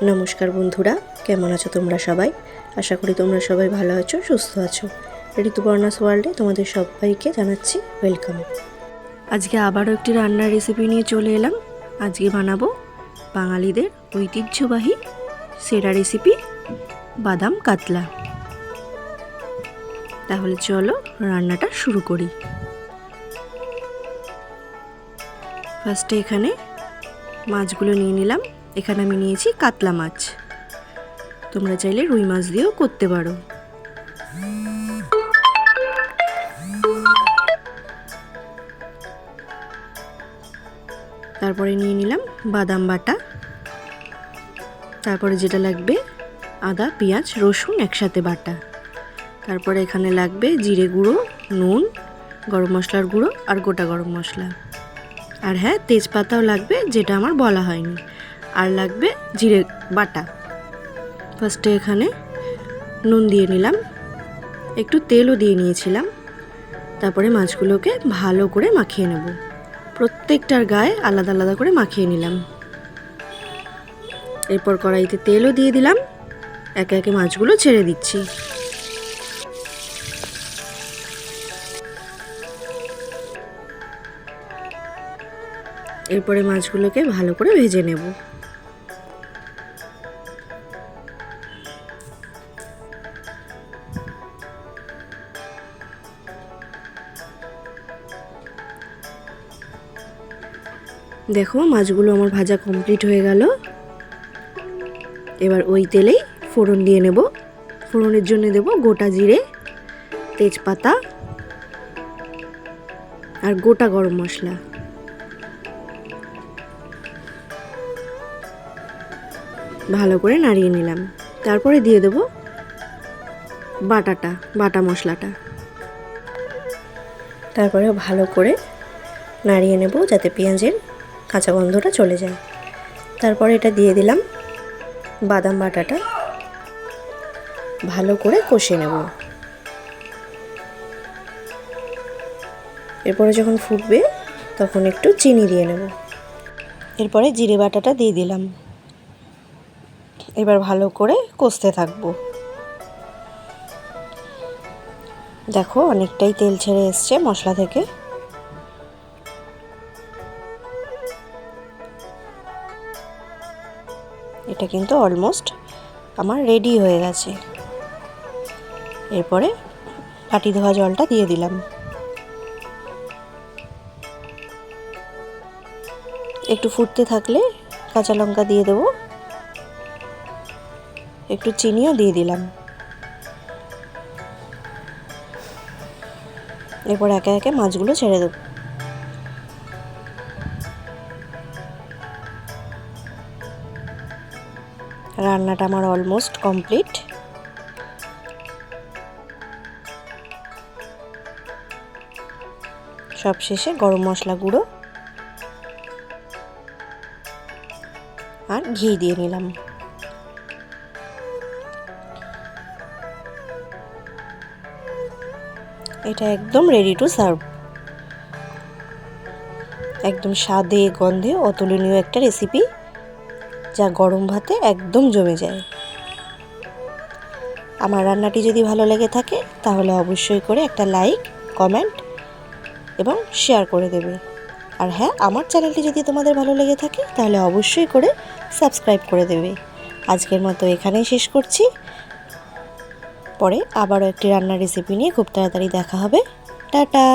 নমস্কার বন্ধুরা, কেমন আছো তোমরা সবাই? আশা করি তোমরা সবাই ভালো আছো, সুস্থ আছো। ঋতুপর্ণাস ওয়ার্ল্ডে তোমাদের সবাইকে জানাচ্ছি ওয়েলকাম। আজকে আবারও একটি রান্নার রেসিপি নিয়ে চলে এলাম। আজকে বানাবো বাঙালিদের ঐতিহ্যবাহী সেরা রেসিপি বাদাম কাতলা। তাহলে চলো রান্নাটা শুরু করি। ফার্স্টে এখানে মাছগুলো নিয়ে নিলাম। এখানে আমি নিয়েছি কাতলা মাছ, তোমরা চাইলে রুই মাছ দিয়েও করতে পারো। তারপরে নিয়ে নিলাম বাদাম বাটা, তারপরে যেটা লাগবে আদা পেঁয়াজ রসুন একসাথে বাটা, তারপরে এখানে লাগবে জিরে গুঁড়ো, নুন, গরম মশলার গুঁড়ো আর গোটা গরম মশলা, আর হ্যাঁ তেজপাতাও লাগবে, যেটা আমার বলা হয়নি, আর লাগবে জিরে বাটা। ফার্স্টে এখানে নুন দিয়ে নিলাম, একটু তেলও দিয়ে নিয়েছিলাম। তারপরে মাছগুলোকে ভালো করে মাখিয়ে নেব, প্রত্যেকটার গায়ে আলাদা আলাদা করে মাখিয়ে নিলাম। এরপর কড়াইতে তেলও দিয়ে দিলাম, একে একে মাছগুলো ছেড়ে দিচ্ছি। এরপরে মাছগুলোকে ভালো করে ভেজে নেব। দেখো মাছগুলো আমার ভাজা কমপ্লিট হয়ে গেল। এবার ওই তেলেই ফোড়ন দিয়ে নেব। ফোড়নের জন্য দেব গোটা জিরে, তেজপাতা আর গোটা গরম মশলা। ভালো করে নাড়িয়ে নিলাম। তারপরে দিয়ে দেব বাটা মশলাটা। তারপরে ভালো করে নাড়িয়ে নেব যাতে পেঁয়াজের কাঁচা গন্ধটা চলে যায়। তারপরে এটা দিয়ে দিলাম বাদাম বাটাটা, ভালো করে কষে নেব। এরপরে যখন ফুটবে তখন একটু চিনি দিয়ে নেব। এরপরে জিরে বাটাটা দিয়ে দিলাম। এবার ভালো করে কষতে থাকবো। দেখো অনেকটাই তেল ছেড়ে এসছে মশলা থেকে। এটা কিন্তু অলমোস্ট আমার রেডি হয়ে গেছে। এরপরে বাটি ধোয়া জলটা দিয়ে দিলাম। একটু ফুটতে থাকলে কাঁচা লঙ্কা দিয়ে দেবো, একটু চিনিও দিয়ে দিলাম। এরপর একে একে মাছগুলো ছেড়ে দেব। রান্নাটা আমার অলমোস্ট কমপ্লিট। সব শেষে গরম মশলা গুঁড়ো আর ঘি দিয়ে নিলাম। এটা একদম রেডি টু সার্ভ। একদম স্বাদে গন্ধে অতুলনীয় একটা রেসিপি, যা গরম ভাতে একদম জমে যায়। আমার রান্নাটি যদি ভালো লেগে থাকে তাহলে অবশ্যই করে একটা লাইক, কমেন্ট এবং শেয়ার করে দেবে। আর হ্যাঁ, আমার চ্যানেলটি যদি তোমাদের ভালো লেগে থাকে তাহলে অবশ্যই করে সাবস্ক্রাইব করে দেবে। আজকের মতো এখানেই শেষ করছি। পরে আবারও একটি রান্নার রেসিপি নিয়ে খুব তাড়াতাড়ি দেখা হবে। টাটা।